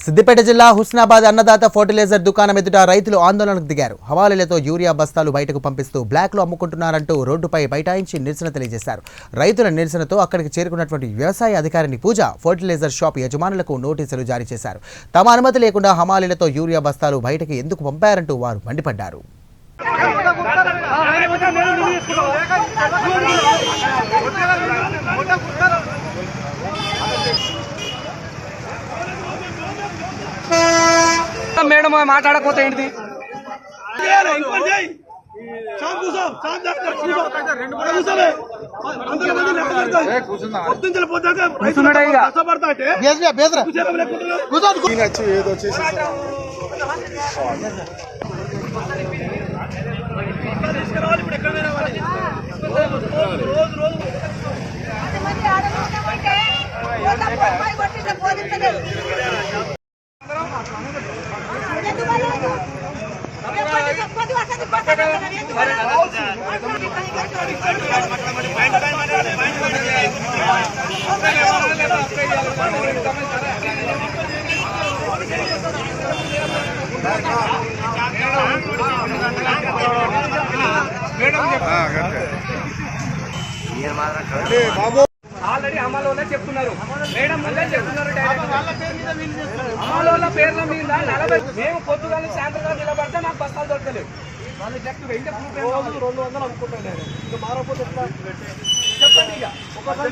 సిద్దిపేట జిల్లా హుస్నాబాద్ అన్నదాత ఫర్టిలైజర్ దుకాణం ఎదుట రైతులు ఆందోళనకు దిగారు. హవాలీలతో యూరియా బస్తాలు బయటకు పంపిస్తూ బ్లాక్లో అమ్ముకుంటున్నారంటూ రోడ్డుపై బైఠాయించి నిరసన తెలియజేశారు. రైతుల నిరసనతో అక్కడికి చేరుకున్నటువంటి వ్యవసాయ అధికారిని పూజ ఫర్టిలైజర్ షాప్ యజమానులకు నోటీసులు జారీ చేశారు. తమ అనుమతి లేకుండా హవాలీలతో యూరియా బస్తాలు బయటకు ఎందుకు పంపారంటూ వారు మండిపడ్డారు. మేడం మాట్లాడకపోతే ఏంటిది? ఆల్రెడీ అమలులో చెప్తున్నారు మేడం, మళ్ళీ చెప్తున్నారు అమలుల పేర్ల మీద 40 మేము పొద్దుగా సాయంత్రం నిలబడితే నాకు బస్తాలు దొరకలేదు. వాళ్ళు చెప్తూ 200 అనుకుంటున్నారు. ఇంకా మారకపోతే చెప్పండి. ఇక ఒకసారి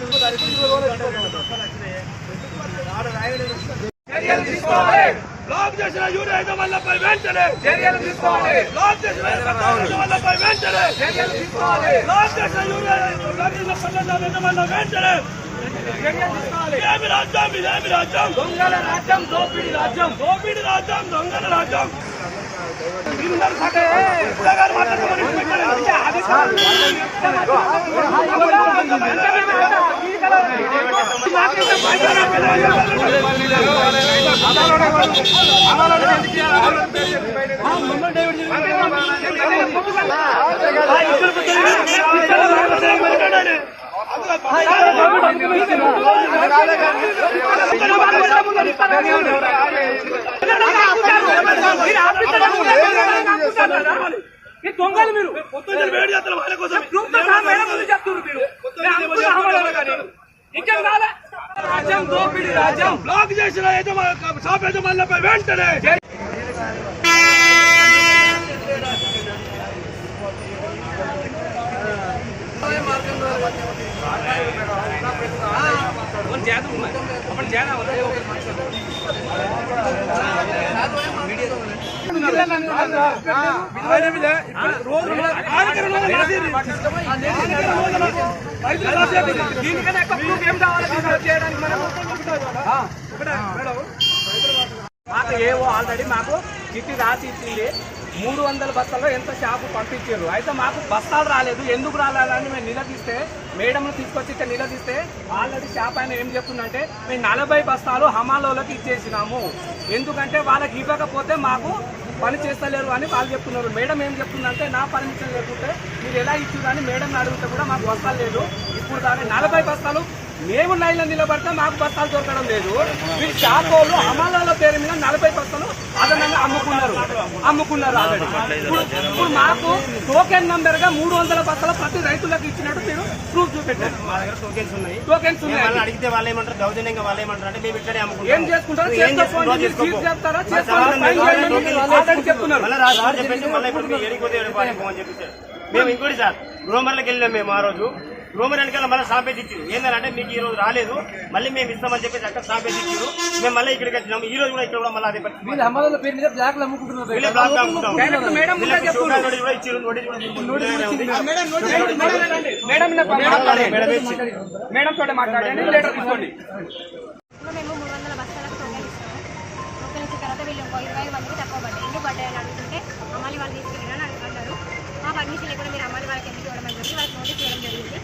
చర్యలు తీసుకోవాలి. బ్లాక్ చేసిన యూరియా యజమానులపై వెంటనే చర్యలు తీసుకోవాలి. బ్లాక్ చేసిన యజమానులపై వెంటనే చర్యలు తీసుకోవాలి. బ్లాక్ చేసిన యూరియా యజమానుల వెంటనే చర్యలు తీసుకోవాలి. ఏమి రాజ్యం ఇదేమి రాజ్యం? దొంగల రాజ్యం, దోపిడి రాజ్యం, దోపిడి రాజ్యం, దొంగల రాజ్యం. దొంగలు మీరు ఇంకేం రాలే. రాజ్యం, దోపిడి రాజ్యం. బ్లాక్ చేసిన షాప్ యజమానులపై వెంటనే దీనికన్నా ఎక్కువ ప్రూఫ్ ఏం కావాలి చేయడానికి? మాకు ఏవో ఆల్రెడీ మాకు చిట్టి రాసి ఇచ్చింది. 300 బస్తాల్లో ఎంత షాపు పంపించారు. అయితే మాకు బస్తాలు రాలేదు. ఎందుకు రాలేదని మేము నిలదీస్తే, మేడంను తీసుకొచ్చి ఇక్కడ నిలదీస్తే ఆల్రెడీ షాప్ ఆయన ఏం చెప్తుందంటే మేము 40 బస్తాలు హమాలోకి ఇచ్చేసినాము, ఎందుకంటే వాళ్ళకి ఇవ్వకపోతే మాకు పని చేస్తలేరు అని వాళ్ళు చెప్తున్నారు. మేడం ఏం చెప్తుందంటే నా పర్మిషన్ లేకుంటే మీరు ఎలా ఇచ్చారు అని మేడం అడిగితే కూడా మాకు బస్తాలు లేదు. ఇప్పుడు దాని 40 బస్తాలు మేము లైన్లో నిలబడితే మాకు బస్తాలు దొరకడం లేదు. మీరు షాప్ వాళ్ళు హమాలాల పేరు మీద 40 బస్తాలు అదనంగా అమ్ముకున్నారు ఆల్రెడీ. ఇప్పుడు మాకు టోకెన్ నంబర్ గా 300 బస్తాలు ప్రతి రైతులకు ఇచ్చినట్టు మీరు ప్రూఫ్ చూపెట్టారు. మా దగ్గర టోకెన్స్ ఉన్నాయి. అడిగితే వాళ్ళు ఏమంటారు? దౌర్జన్యంగా వాళ్ళు ఏమంటారు అంటే మేము ఇక్కడే అమ్ముకుంటాం. ఏం చేసుకుంటారు? చెప్తారా? చెప్తున్నారు. మేము ఇంకోటి సార్ గ్రోమర్లకు వెళ్ళాం. మేము ఆ రోజు గ్రోమర్ వెనకాల మళ్ళీ స్టాంపేజ్ ఇచ్చారు. ఏంటంటే మీకు ఈ రోజు రాలేదు, మళ్ళీ మేము ఇస్తామని చెప్పేసి అక్కడ స్టాంపేజ్ ఇచ్చారు. మేము మళ్ళీ ఇక్కడికి వచ్చినాము. ఈ రోజు కూడా ఇక్కడ కూడా మళ్ళీ అదే పరిస్థితి. మేడం తోటి మాట్లాడండి. లెటర్ తీసుకోండి. మేము 300 బస్తాలకు తర్వాత వీళ్ళు 25 మందికి తక్కువ పడ్డాయి. ఎందుకు పడ్డాయని అడుగుతుంటే అమ్మాలి వాళ్ళు తీసుకెళ్ళినా అడుగుతున్నారు. మా పర్మిషన్ లేకుండా మీరు అమ్మాలి వాళ్ళకి ఎందుకు ఇవ్వడం అని చెప్పి వాళ్ళకి నోటీస్ ఇవ్వడం జరిగింది.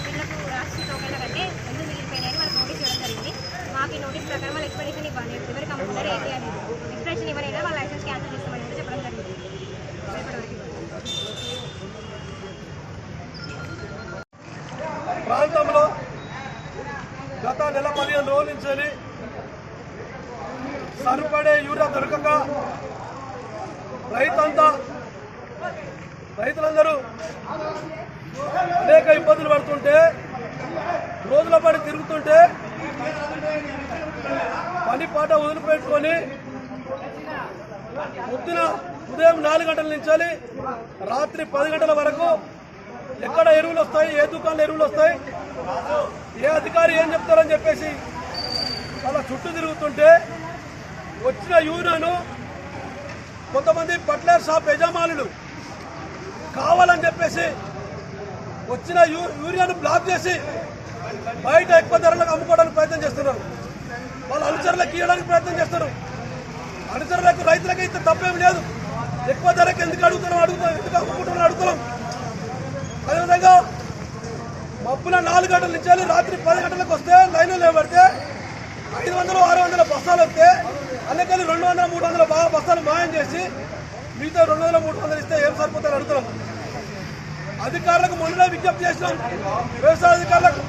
వీళ్ళకు రాష్ట్ర టోకెన్ల కంటే ఎందుకు మిగిలిపోయినాయని వాళ్ళకి నోటీస్ ఇవ్వడం జరిగింది. మాకు ఈ నోటీస్ ప్రకారం వాళ్ళు ఎక్స్ప్లెనేషన్ ఇవ్వాలి. ఎవరికి అమ్ముతారు ఏంటి అనేది ఎక్స్ప్లెనేషన్ ఇవ్వలేదు. వాళ్ళ లైసెన్స్ క్యాన్సిల్ చేస్తామని చెప్పడం జరిగింది. ప్రాంతంలో గత నెల 15 రోజుల నుంచి సరిపడే యూరియా దొరకక రైతులందరూ అనేక ఇబ్బందులు పడుతుంటే, రోజుల పాటు తిరుగుతుంటే పని పాట వదిలిపెట్టుకొని ఉదయం 4 గంటల నుంచి రాత్రి 10 గంటల వరకు ఎక్కడ ఎరువులు వస్తాయి, ఏ దుకాణంలో ఎరువులు వస్తాయి, ఏ అధికారి ఏం చెప్తారని చెప్పేసి అలా చుట్టూ తిరుగుతుంటే వచ్చిన యూరియాను కొంతమంది ఫర్టిలైజర్ షాప్ యజమానులు కావాలని చెప్పేసి వచ్చిన యూరియాను బ్లాక్ చేసి బయట ఎక్కువ ధరలకు అమ్ముకోవడానికి ప్రయత్నం చేస్తున్నారు. వాళ్ళ అనుచరులకు ఇవ్వడానికి ప్రయత్నం చేస్తారు. అనుచరులకు రైతులకు అయితే తప్పేమి లేదు. ఎక్కువ ధరకు ఎందుకు ఎందుకు అమ్ముకుంటున్నాం అడుగుతున్నాం. అదేవిధంగా మబ్బున 4 గంటల నుంచి రాత్రి 10 గంటలకు వస్తే లైన్లో నిలబడితే 500-600 బస్తాలు వస్తే అందుకని 200-300 బస్తాలు మాయం చేసి మిగతా 200-300 ఇస్తే ఏం సరిపోతారని అడుగుతున్నాం. అధికారులకు మొన్ననే విజ్ఞప్తి చేసినాం. వ్యవసాయ అధికారులకు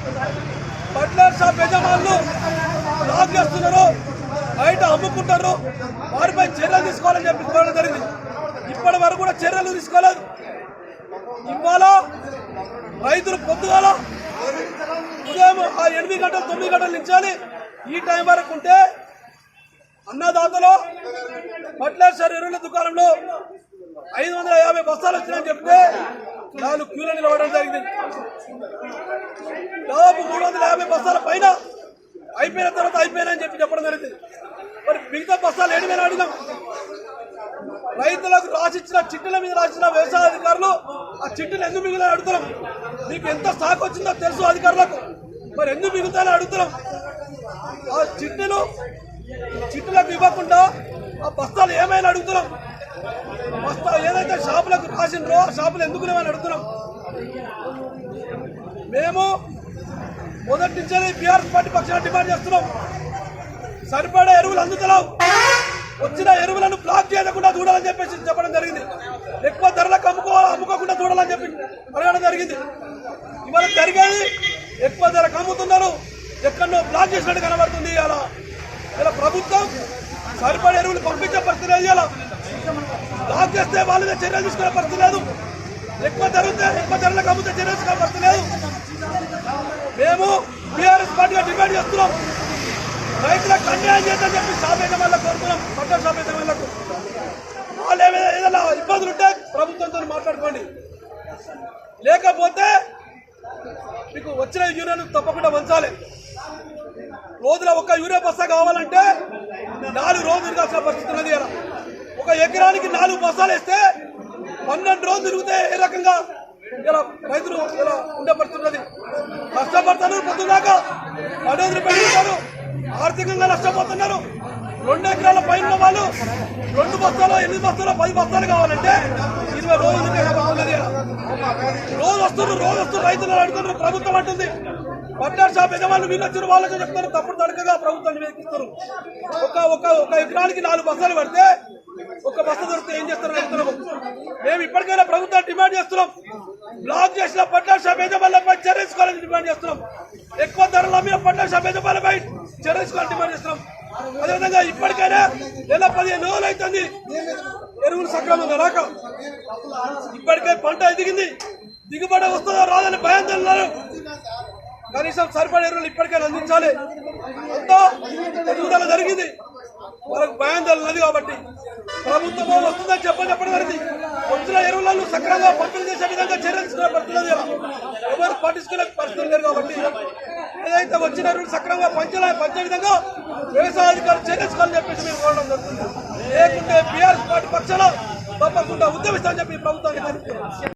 ఫర్టిలైజర్ షాప్ యజమానులు బ్లాక్ చేస్తున్నారు, బయట అమ్ముకుంటారు, వారిపై చర్యలు తీసుకోవాలని చెప్పి కోరడం జరిగింది. ఇప్పటి వరకు కూడా చర్యలు తీసుకోలేదు. ఇవాళ రైతులు పొద్దుగాల ఉదయం 8 గంటలు 9 గంటల నుంచి ఈ టైం వరకు ఉంటే అన్నదాతలో ఫర్టిలైజర్ ఎరువుల దుకాణంలో 550 బస్తాలు వచ్చినాయని చెప్తే 4 క్యూలో నిలబడడం జరిగింది. దాదాపు 350 బస్తాల పైన అయిపోయిన తర్వాత అయిపోయినాయని చెప్పడం జరిగింది. మరి మిగతా బస్తాలు 7,000 అడిగాం. రైతులకు రాసిచ్చిన చిట్టుల మీద రాసిన వ్యవసాయ అధికారులు ఆ చిట్టులు ఎందుకు మిగులని అడుగుతున్నాం. మీకు ఎంత స్టాక్ వచ్చిందో తెలుసు అధికారులకు, మరి ఎందుకు మిగులుతాయని అడుగుతున్నాం. ఆ చిట్టులకు ఇవ్వకుండా ఆ బస్తాలు ఏమైనా అడుగుతున్నాం. బస్తా ఏదైతే షాపులకు రాసిండ్రో ఆ షాపులు ఎందుకు లేవని అడుగుతున్నాం. మేము మొదటి నుంచే బీఆర్ఎస్ పార్టీ పక్షాన డిమాండ్ చేస్తున్నాం. సరిపడా ఎరువులు అందుతున్నావు, వచ్చిన ఎరువులను బ్లాక్ చేయకుండా చూడాలని చెప్పేసి చెప్పడం జరిగింది. ఎక్కువ ధరలకు అమ్ముకోకుండా చూడాలని చెప్పి అడగడం జరిగింది. ఇవాళ జరిగేది ఎక్కువ ధరకు అమ్ముతున్నారు, ఎక్కడో బ్లాక్ చేసినట్టు కనబడుతుంది. ఇలా ప్రభుత్వం సరిపడా ఎరువులు పంపించే పరిస్థితి లేదు. ఇలా బ్లాక్ చేస్తే వాళ్ళ చర్యలు తీసుకునే పరిస్థితి లేదు. ఎక్కువ ధరలకు అమ్ముతే చర్యలు తీసుకునే పరిస్థితి లేదు. మేము బీఆర్ఎస్ పార్టీగా డిమాండ్ చేస్తున్నాం. రైతులకు అన్యాయం చేద్దని చెప్పి షాప్ యజమానులకు కోరుతున్నాం. పట్ట షాప్ యజమానులకు వాళ్ళు ఏదైనా ఇబ్బందులు ఉంటే ప్రభుత్వంతో మాట్లాడుకోండి, లేకపోతే మీకు వచ్చిన యూరియాను తప్పకుండా వంచాలి. రోజుల ఒక్క యూరియా బస్తా కావాలంటే 4 రోజులు తిరగాల్సిన పరిస్థితి ఉన్నది. ఇలా ఒక ఎకరానికి 4 బస్తాలు వేస్తే 12 రోజులు తిరిగితే ఏ రకంగా ఇలా రైతులు ఇలా ఉండే పరిస్థితి ఉన్నది. కష్టపడతారు, పొద్దుదాకా 10 రూపాయలు ఆర్థికంగా నష్టపోతున్నారు. 2 ఎకరాల పైన వాళ్ళు 2 బస్తాలు 8 బస్తాలు 10 బస్తాలు కావాలంటే 20 రోజులు ఉన్నది. రోజు వస్తున్నారు రైతులు అడుగుతున్నారు. ప్రభుత్వం అంటుంది ఫర్టిలైజర్ షాప్ యజమానులు వీళ్ళు వచ్చారు, వాళ్ళకి చెప్తారు, తప్పుడు తడకగా ప్రభుత్వాన్ని నివేదిస్తారు. ఒక ఎకరానికి 4 బస్తాలు పడితే 1 బస్తా దొరికితే ఏం చేస్తారని అడుగుతున్నాము. మేము ఇప్పటికైనా ప్రభుత్వాన్ని డిమాండ్ చేస్తున్నాం. బ్లాక్ చేసిన ఫర్టిలైజర్ షాప్ యజమానులపై చర్య తీసుకోవాలని డిమాండ్ చేస్తున్నాం. ఎక్కువ ధరల మీద ఫర్టిలైజర్ షాప్ యజమానులపై చర్య తీసుకోవాలని డిమాండ్ చేస్తున్నాం. అదేవిధంగా ఇప్పటికైనా 15 రోజులు అవుతుంది ఎరువులు సక్రమంగా రాక. ఇప్పటికే పంట ఎదిగింది, దిగుబడి వస్తుందో రాదని భయంతో ఉన్నారు. కనీసం సరిపడే ఎరువులు ఇప్పటికైనా అందించాలి. అంతా ఎదుగుదల జరిగింది, వాళ్ళకు భయం ఉన్నది. కాబట్టి ప్రభుత్వం వస్తుందని చెప్పడం జరిగింది. వచ్చిన ఎరువులను సక్రమంగా పంపిణీ చేసే విధంగా చర్యలు తీసుకునే పరిస్థితి ఎవరు పట్టించుకునే పరిస్థితులు లేరు. కాబట్టి ఏదైతే వచ్చిన ఎరువులు సక్రమంగా పంచే విధంగా వ్యవసాయ అధికారులు చర్యలు తీసుకోవాలని చెప్పేసి మేము కోరడం జరుగుతుంది. లేకుంటే బీఆర్ఎస్ పార్టీ పక్షాన తప్పకుండా ఉద్యమిస్తామని చెప్పి ప్రభుత్వాన్ని